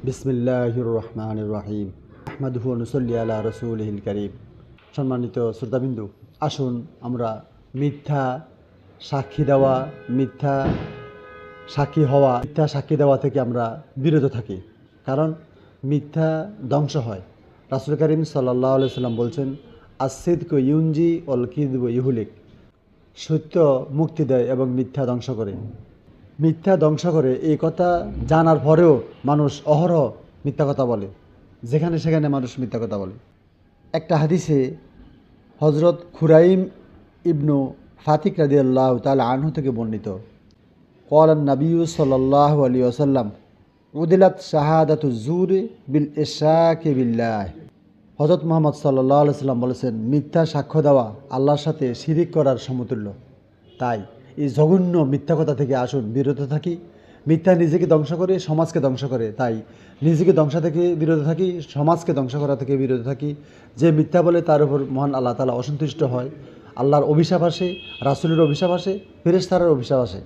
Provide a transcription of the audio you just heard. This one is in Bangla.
বিসমিল্লাহির রহমানির রহিম আহমাদুহু ওয়া নুসাল্লি আলা রাসূলিহিল কারীম। সম্মানিত শ্রোতাবিন্দু, আসুন আমরা মিথ্যা সাক্ষী দেওয়া, মিথ্যা সাক্ষী হওয়া, মিথ্যা সাক্ষী দেওয়া থেকে আমরা বিরত থাকি। কারণ মিথ্যা ধ্বংস হয়। রাসূল কারীম সাল্লাল্লাহু আলাইহি সাল্লাম বলছেন, আস-সিদকু ইউনজি ওয়াল কিযবু ইহলিক। সত্য মুক্তি দেয় এবং মিথ্যা ধ্বংস করে। মিথ্যা ধ্বংস করে এই কথা জানার পরেও মানুষ অহরহ মিথ্যা কথা বলে, যেখানে সেখানে মানুষ মিথ্যা কথা বলে। একটা হাদিসে হজরত খুরাইম ইবনু ফাতিক রাদিয়াল্লাহু তাআলা আনহু থেকে বর্ণিত, ক্বালান নাবিয়্যু সাল্লাল্লাহু আলাইহি ওয়াসাল্লাম উদিলাত শাহাদাতু যুরি বিল ইশরাকি বিল্লাহ। হজরত মুহাম্মদ সাল্লাল্লাহু আলাইহি সাল্লাম বলেছেন, মিথ্যা সাক্ষ্য দেওয়া আল্লাহর সাথে শিরিক করার সমতুল্য। তাই এই জঘন্য মিথ্যা কথা থেকে আসুন বিরত থাকি। মিথ্যা নিজেকে ধ্বংস করে, সমাজকে ধ্বংস করে। তাই নিজেকে ধ্বংস থেকে বিরত থাকি, সমাজকে ধ্বংস করা থেকে বিরত থাকি। যে মিথ্যা বলে তার উপর মহান আল্লাহ তাআলা অসন্তুষ্ট হয়। আল্লাহর অভিশাপ আসে, রাসূলের অভিশাপ আসে, ফেরেশতার অভিশাপ আসে।